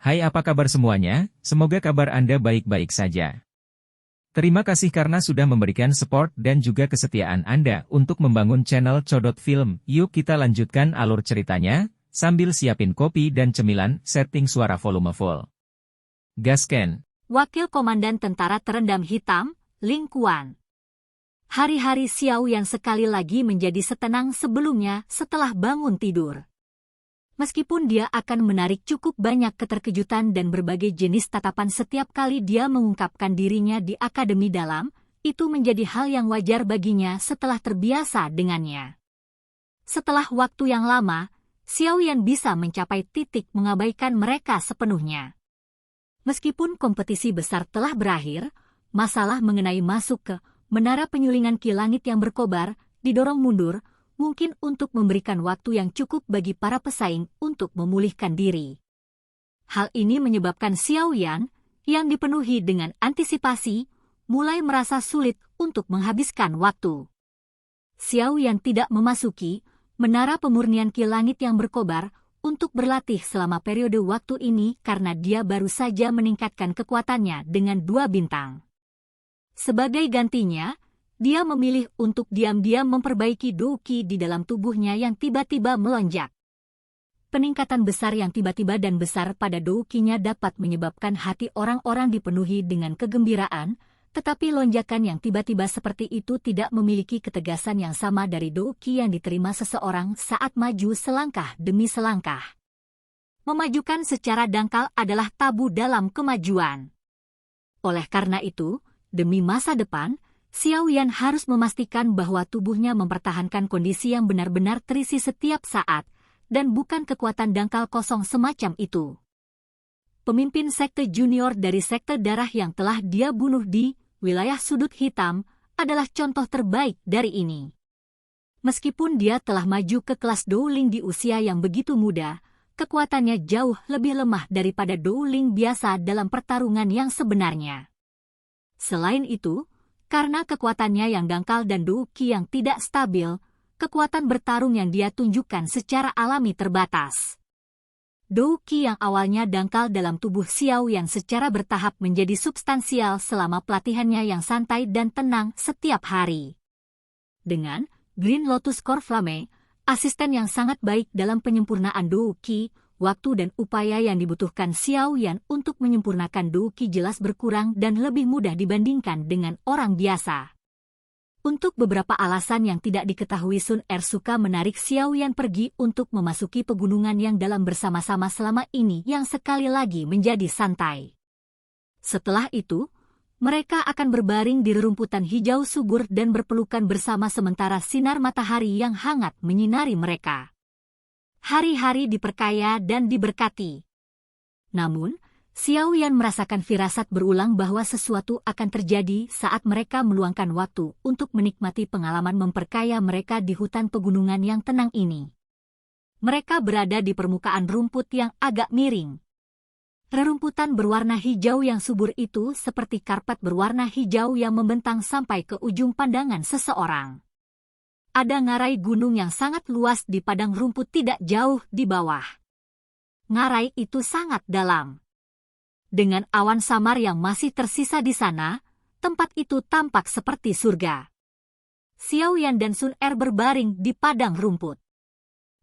Hai, apa kabar semuanya? Semoga kabar Anda baik-baik saja. Terima kasih karena sudah memberikan support dan juga kesetiaan Anda untuk membangun channel Codot Film. Yuk kita lanjutkan alur ceritanya, sambil siapin kopi dan cemilan, setting suara volume full. Gasken. Wakil Komandan Tentara Terendam Hitam, Ling Kuan. Hari-hari Xiao yang sekali lagi menjadi setenang sebelumnya setelah bangun tidur. Meskipun dia akan menarik cukup banyak keterkejutan dan berbagai jenis tatapan setiap kali dia mengungkapkan dirinya di Akademi Dalam, itu menjadi hal yang wajar baginya setelah terbiasa dengannya. Setelah waktu yang lama, Xiao Yan bisa mencapai titik mengabaikan mereka sepenuhnya. Meskipun kompetisi besar telah berakhir, masalah mengenai masuk ke menara penyulingan Ki Langit yang berkobar didorong mundur, mungkin untuk memberikan waktu yang cukup bagi para pesaing untuk memulihkan diri. Hal ini menyebabkan Xiao Yan, yang dipenuhi dengan antisipasi, mulai merasa sulit untuk menghabiskan waktu. Xiao Yan tidak memasuki menara pemurnian Ki Langit yang berkobar untuk berlatih selama periode waktu ini karena dia baru saja meningkatkan kekuatannya dengan 2 bintang. Sebagai gantinya, dia memilih untuk diam-diam memperbaiki Douqi di dalam tubuhnya yang tiba-tiba melonjak. Peningkatan besar yang tiba-tiba dan besar pada Douqi-nya dapat menyebabkan hati orang-orang dipenuhi dengan kegembiraan, tetapi lonjakan yang tiba-tiba seperti itu tidak memiliki ketegasan yang sama dari Douqi yang diterima seseorang saat maju selangkah demi selangkah. Memajukan secara dangkal adalah tabu dalam kemajuan. Oleh karena itu, demi masa depan, Xiao Yan harus memastikan bahwa tubuhnya mempertahankan kondisi yang benar-benar terisi setiap saat, dan bukan kekuatan dangkal kosong semacam itu. Pemimpin sekte junior dari sekte darah yang telah dia bunuh di wilayah sudut hitam adalah contoh terbaik dari ini. Meskipun dia telah maju ke kelas Douling di usia yang begitu muda, kekuatannya jauh lebih lemah daripada Douling biasa dalam pertarungan yang sebenarnya. Selain itu, karena kekuatannya yang dangkal dan Douqi yang tidak stabil, kekuatan bertarung yang dia tunjukkan secara alami terbatas. Douqi yang awalnya dangkal dalam tubuh Xiao Yan secara bertahap menjadi substansial selama pelatihannya yang santai dan tenang setiap hari. Dengan Green Lotus Core Flame, asisten yang sangat baik dalam penyempurnaan Douqi, waktu dan upaya yang dibutuhkan Xiao Yan untuk menyempurnakan Douqi jelas berkurang dan lebih mudah dibandingkan dengan orang biasa. Untuk beberapa alasan yang tidak diketahui, Sun Er suka menarik Xiao Yan pergi untuk memasuki pegunungan yang dalam bersama-sama selama ini yang sekali lagi menjadi santai. Setelah itu, mereka akan berbaring di rerumputan hijau subur dan berpelukan bersama sementara sinar matahari yang hangat menyinari mereka. Hari-hari diperkaya dan diberkati. Namun, Xiao Yan merasakan firasat berulang bahwa sesuatu akan terjadi saat mereka meluangkan waktu untuk menikmati pengalaman memperkaya mereka di hutan pegunungan yang tenang ini. Mereka berada di permukaan rumput yang agak miring. Rerumputan berwarna hijau yang subur itu seperti karpet berwarna hijau yang membentang sampai ke ujung pandangan seseorang. Ada ngarai gunung yang sangat luas di padang rumput tidak jauh di bawah. Ngarai itu sangat dalam. Dengan awan samar yang masih tersisa di sana, tempat itu tampak seperti surga. Xiao Yan dan Sun Er berbaring di padang rumput.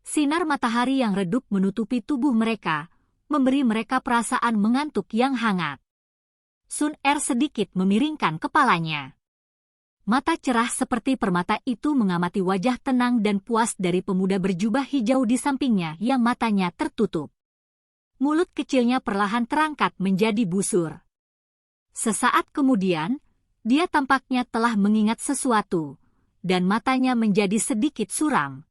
Sinar matahari yang redup menutupi tubuh mereka, memberi mereka perasaan mengantuk yang hangat. Sun Er sedikit memiringkan kepalanya. Mata cerah seperti permata itu mengamati wajah tenang dan puas dari pemuda berjubah hijau di sampingnya yang matanya tertutup. Mulut kecilnya perlahan terangkat menjadi busur. Sesaat kemudian, dia tampaknya telah mengingat sesuatu, dan matanya menjadi sedikit suram.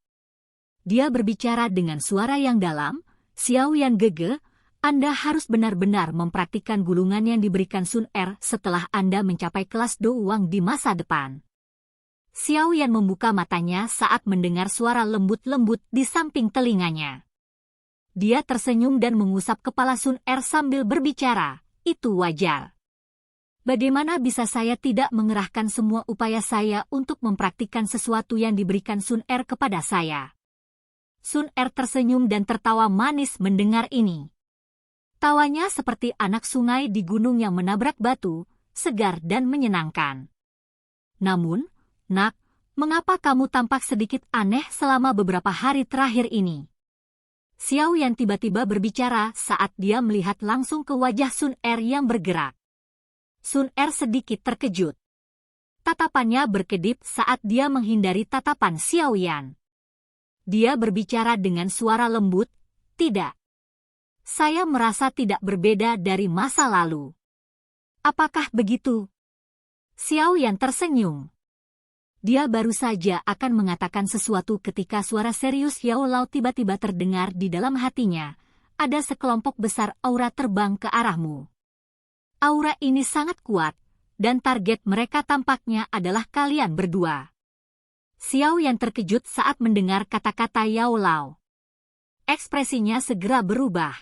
Dia berbicara dengan suara yang dalam, "Xiao Yan Gege, Anda harus benar-benar mempraktikkan gulungan yang diberikan Sun Er setelah Anda mencapai kelas Douang di masa depan." Xiao Yan membuka matanya saat mendengar suara lembut-lembut di samping telinganya. Dia tersenyum dan mengusap kepala Sun Er sambil berbicara, "Itu wajar. Bagaimana bisa saya tidak mengerahkan semua upaya saya untuk mempraktikkan sesuatu yang diberikan Sun Er kepada saya?" Sun Er tersenyum dan tertawa manis mendengar ini. Tawanya seperti anak sungai di gunung yang menabrak batu, segar dan menyenangkan. Namun, nak, mengapa kamu tampak sedikit aneh selama beberapa hari terakhir ini? Xiao Yan tiba-tiba berbicara saat dia melihat langsung ke wajah Sun Er yang bergerak. Sun Er sedikit terkejut. Tatapannya berkedip saat dia menghindari tatapan Xiao Yan. Dia berbicara dengan suara lembut, "Tidak. Saya merasa tidak berbeda dari masa lalu." "Apakah begitu?" Xiao Yan tersenyum. Dia baru saja akan mengatakan sesuatu ketika suara serius Yao Lao tiba-tiba terdengar di dalam hatinya. "Ada sekelompok besar aura terbang ke arahmu. Aura ini sangat kuat, dan target mereka tampaknya adalah kalian berdua." Xiao Yan terkejut saat mendengar kata-kata Yao Lao. Ekspresinya segera berubah.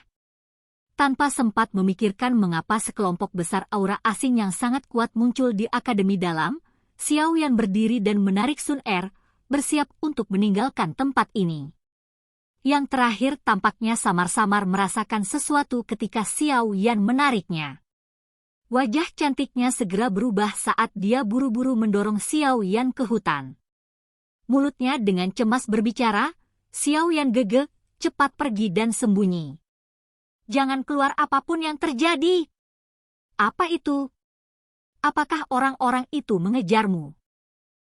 Tanpa sempat memikirkan mengapa sekelompok besar aura asing yang sangat kuat muncul di Akademi Dalam, Xiao Yan berdiri dan menarik Sun Er, bersiap untuk meninggalkan tempat ini. Yang terakhir tampaknya samar-samar merasakan sesuatu ketika Xiao Yan menariknya. Wajah cantiknya segera berubah saat dia buru-buru mendorong Xiao Yan ke hutan. Mulutnya dengan cemas berbicara, Xiao Yan gegeh, cepat pergi dan sembunyi. "Jangan keluar apapun yang terjadi." "Apa itu? Apakah orang-orang itu mengejarmu?"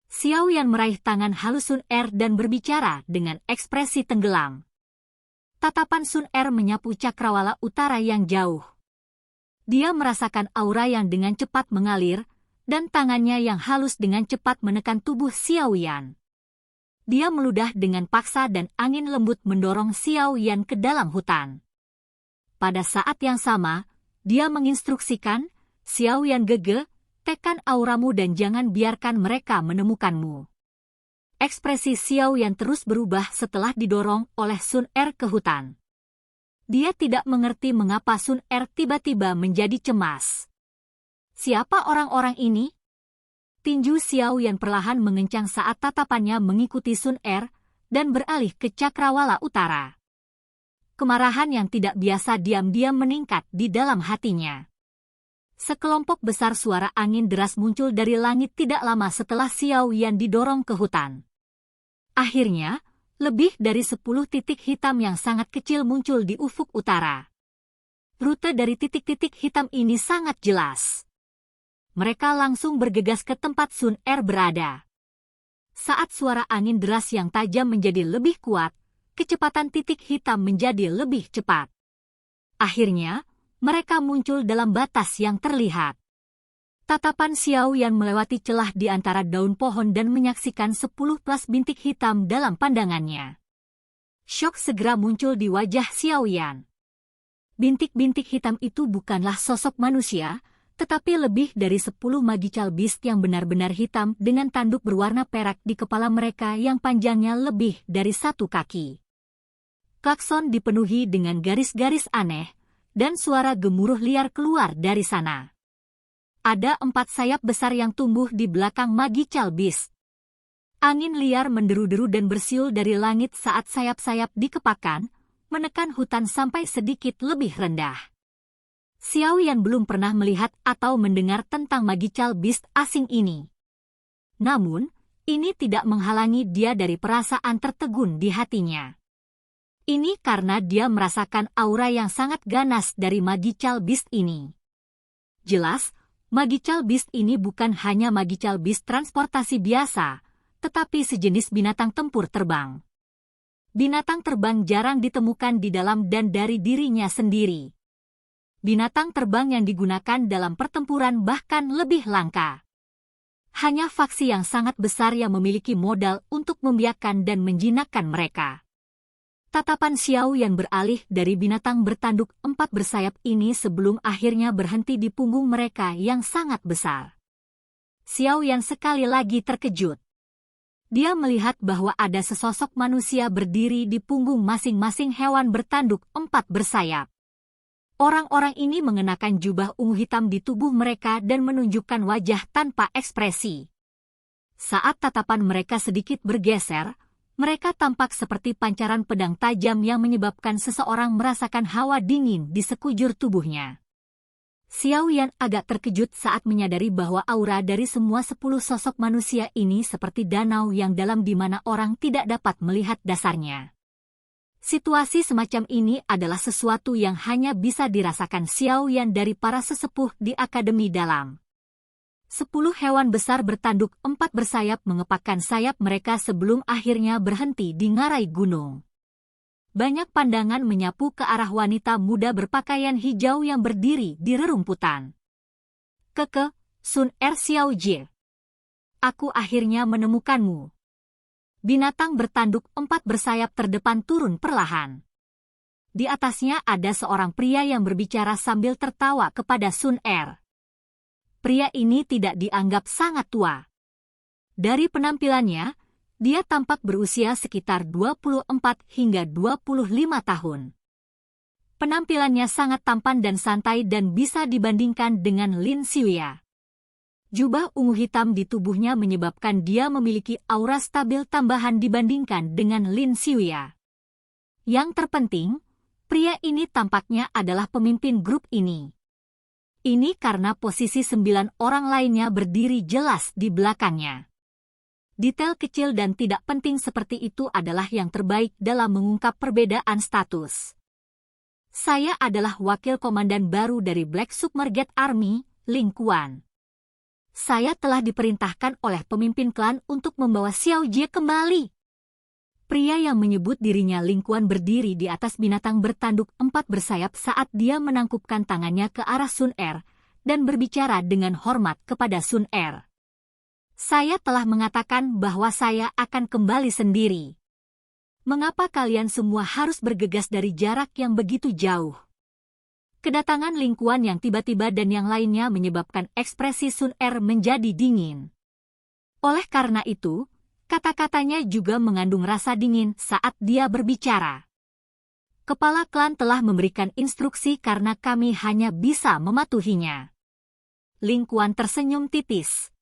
Xiao Yan meraih tangan halus Sun Er dan berbicara dengan ekspresi tenggelam. Tatapan Sun Er menyapu cakrawala utara yang jauh. Dia merasakan aura yang dengan cepat mengalir, dan tangannya yang halus dengan cepat menekan tubuh Xiao Yan. Dia meludah dengan paksa dan angin lembut mendorong Xiao Yan ke dalam hutan. Pada saat yang sama, dia menginstruksikan, "Xiao Yan gegeh, tekan auramu dan jangan biarkan mereka menemukanmu." Ekspresi Xiao Yan terus berubah setelah didorong oleh Sun Er ke hutan. Dia tidak mengerti mengapa Sun Er tiba-tiba menjadi cemas. "Siapa orang-orang ini?" Tinju Xiao Yan perlahan mengencang saat tatapannya mengikuti Sun Er dan beralih ke cakrawala utara. Kemarahan yang tidak biasa diam-diam meningkat di dalam hatinya. Sekelompok besar suara angin deras muncul dari langit tidak lama setelah Xiao Yan didorong ke hutan. Akhirnya, lebih dari 10 titik hitam yang sangat kecil muncul di ufuk utara. Rute dari titik-titik hitam ini sangat jelas. Mereka langsung bergegas ke tempat Sun Er berada. Saat suara angin deras yang tajam menjadi lebih kuat, kecepatan titik hitam menjadi lebih cepat. Akhirnya, mereka muncul dalam batas yang terlihat. Tatapan Xiao Yan melewati celah di antara daun pohon dan menyaksikan 10+ bintik hitam dalam pandangannya. Syok segera muncul di wajah Xiao Yan. Bintik-bintik hitam itu bukanlah sosok manusia, tetapi lebih dari 10 magical beast yang benar-benar hitam dengan tanduk berwarna perak di kepala mereka yang panjangnya lebih dari 1 kaki. Klakson dipenuhi dengan garis-garis aneh, dan suara gemuruh liar keluar dari sana. Ada 4 sayap besar yang tumbuh di belakang magical beast. Angin liar menderu-deru dan bersiul dari langit saat sayap-sayap dikepakkan, menekan hutan sampai sedikit lebih rendah. Xiao Yan belum pernah melihat atau mendengar tentang magical beast asing ini. Namun, ini tidak menghalangi dia dari perasaan tertegun di hatinya. Ini karena dia merasakan aura yang sangat ganas dari magical beast ini. Jelas, magical beast ini bukan hanya magical beast transportasi biasa, tetapi sejenis binatang tempur terbang. Binatang terbang jarang ditemukan di dalam dan dari dirinya sendiri. Binatang terbang yang digunakan dalam pertempuran bahkan lebih langka. Hanya faksi yang sangat besar yang memiliki modal untuk membiarkan dan menjinakkan mereka. Tatapan Xiao Yan beralih dari binatang bertanduk 4 bersayap ini sebelum akhirnya berhenti di punggung mereka yang sangat besar. Xiao Yan sekali lagi terkejut. Dia melihat bahwa ada sesosok manusia berdiri di punggung masing-masing hewan bertanduk 4 bersayap. Orang-orang ini mengenakan jubah ungu hitam di tubuh mereka dan menunjukkan wajah tanpa ekspresi. Saat tatapan mereka sedikit bergeser, Mereka tampak seperti pancaran pedang tajam yang menyebabkan seseorang merasakan hawa dingin di sekujur tubuhnya. Xiao Yan agak terkejut saat menyadari bahwa aura dari semua 10 sosok manusia ini seperti danau yang dalam di mana orang tidak dapat melihat dasarnya. Situasi semacam ini adalah sesuatu yang hanya bisa dirasakan Xiao Yan dari para sesepuh di Akademi Dalam. 10 hewan besar bertanduk 4 bersayap mengepakkan sayap mereka sebelum akhirnya berhenti di ngarai gunung. Banyak pandangan menyapu ke arah wanita muda berpakaian hijau yang berdiri di rerumputan. Keke, Sun Er Xiao Jie. Aku akhirnya menemukanmu. Binatang bertanduk 4 bersayap terdepan turun perlahan. Di atasnya ada seorang pria yang berbicara sambil tertawa kepada Sun Er. Pria ini tidak dianggap sangat tua. Dari penampilannya, dia tampak berusia sekitar 24 hingga 25 tahun. Penampilannya sangat tampan dan santai dan bisa dibandingkan dengan Lin Xiuya. Jubah ungu hitam di tubuhnya menyebabkan dia memiliki aura stabil tambahan dibandingkan dengan Lin Xiuya. Yang terpenting, pria ini tampaknya adalah pemimpin grup ini. Ini karena posisi 9 orang lainnya berdiri jelas di belakangnya. Detail kecil dan tidak penting seperti itu adalah yang terbaik dalam mengungkap perbedaan status. Saya adalah wakil komandan baru dari Black Submerged Army, Ling Quan. Saya telah diperintahkan oleh pemimpin klan untuk membawa Xiao Jie kembali. Pria yang menyebut dirinya Ling Quan berdiri di atas binatang bertanduk 4 bersayap saat dia menangkupkan tangannya ke arah Sun Er dan berbicara dengan hormat kepada Sun Er. Saya telah mengatakan bahwa saya akan kembali sendiri. Mengapa kalian semua harus bergegas dari jarak yang begitu jauh? Kedatangan Ling Quan yang tiba-tiba dan yang lainnya menyebabkan ekspresi Sun Er menjadi dingin. Oleh karena itu, kata-katanya juga mengandung rasa dingin saat dia berbicara. Kepala klan telah memberikan instruksi karena kami hanya bisa mematuhinya. Ling Quan tersenyum tipis.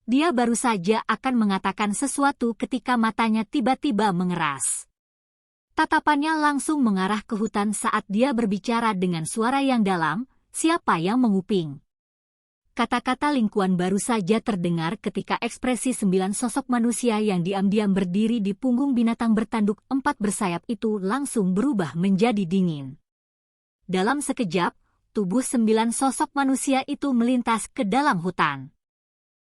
Dia baru saja akan mengatakan sesuatu ketika matanya tiba-tiba mengeras. Tatapannya langsung mengarah ke hutan saat dia berbicara dengan suara yang dalam, siapa yang menguping? Kata-kata Ling Quan baru saja terdengar ketika ekspresi 9 sosok manusia yang diam-diam berdiri di punggung binatang bertanduk 4 bersayap itu langsung berubah menjadi dingin. Dalam sekejap, tubuh 9 sosok manusia itu melintas ke dalam hutan.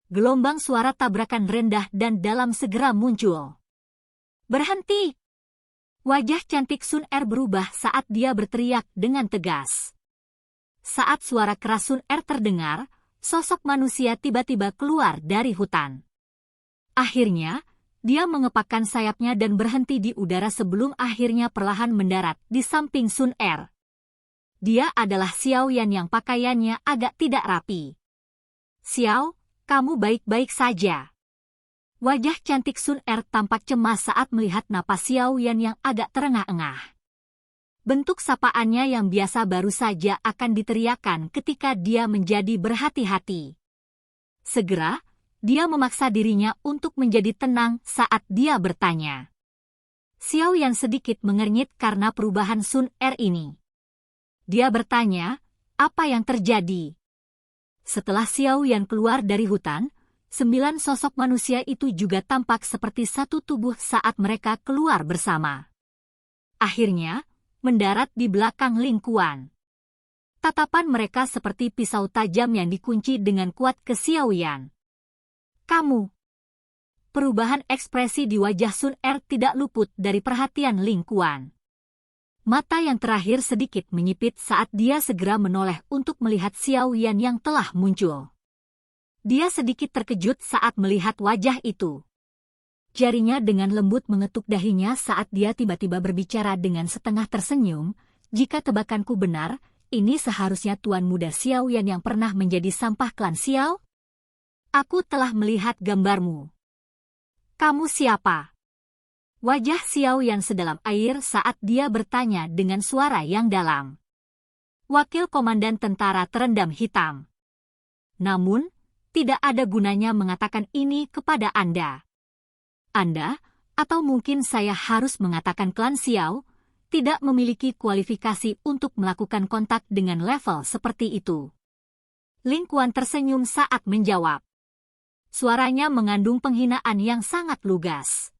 Gelombang suara tabrakan rendah dan dalam segera muncul. Berhenti! Wajah cantik Sun Er berubah saat dia berteriak dengan tegas. Saat suara keras Sun Er terdengar, sosok manusia tiba-tiba keluar dari hutan. Akhirnya, dia mengepakkan sayapnya dan berhenti di udara sebelum akhirnya perlahan mendarat di samping Sun Er. Dia adalah Xiao Yan yang pakaiannya agak tidak rapi. Xiao, kamu baik-baik saja. Wajah cantik Sun Er tampak cemas saat melihat napas Xiao Yan yang agak terengah-engah. Bentuk sapaannya yang biasa baru saja akan diteriakan ketika dia menjadi berhati-hati. Segera, dia memaksa dirinya untuk menjadi tenang saat dia bertanya. Xiao Yan sedikit mengernyit karena perubahan Sun Er ini. Dia bertanya, apa yang terjadi? Setelah Xiao Yan keluar dari hutan, 9 sosok manusia itu juga tampak seperti satu tubuh saat mereka keluar bersama. Akhirnya, mendarat di belakang Ling Quan. Tatapan mereka seperti pisau tajam yang dikunci dengan kuat ke Xiao Yan. Kamu. Perubahan ekspresi di wajah Sun Er tidak luput dari perhatian Ling Quan. Mata yang terakhir sedikit menyipit saat dia segera menoleh untuk melihat Xiao Yan yang telah muncul. Dia sedikit terkejut saat melihat wajah itu. Jarinya dengan lembut mengetuk dahinya saat dia tiba-tiba berbicara dengan setengah tersenyum, jika tebakanku benar, ini seharusnya Tuan Muda Xiao Yan yang pernah menjadi sampah klan Xiao? Aku telah melihat gambarmu. Kamu siapa? Wajah Xiao Yan sedalam air saat dia bertanya dengan suara yang dalam. Wakil Komandan Tentara Terendam Hitam. Namun, tidak ada gunanya mengatakan ini kepada Anda. Anda, Atau mungkin saya harus mengatakan klan Xiao tidak memiliki kualifikasi untuk melakukan kontak dengan level seperti itu. Ling Kuan tersenyum saat menjawab. Suaranya mengandung penghinaan yang sangat lugas.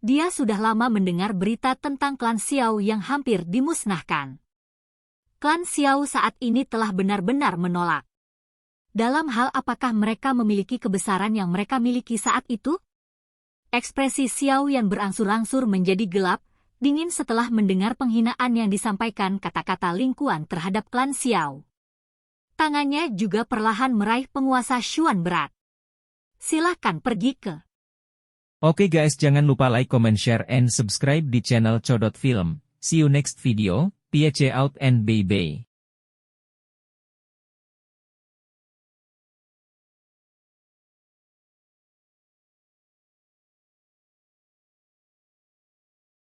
Dia sudah lama mendengar berita tentang klan Xiao yang hampir dimusnahkan. Klan Xiao saat ini telah benar-benar menolak. Dalam hal apakah mereka memiliki kebesaran yang mereka miliki saat itu? Ekspresi Xiao yang berangsur-angsur menjadi gelap, dingin setelah mendengar penghinaan yang disampaikan kata-kata Ling Kuan terhadap klan Xiao. Tangannya juga perlahan meraih penguasa Xuan berat. Silahkan pergi ke. Oke guys, jangan lupa like, comment, share, and subscribe di channel Codot Film. See you next video, peace out and bye-bye.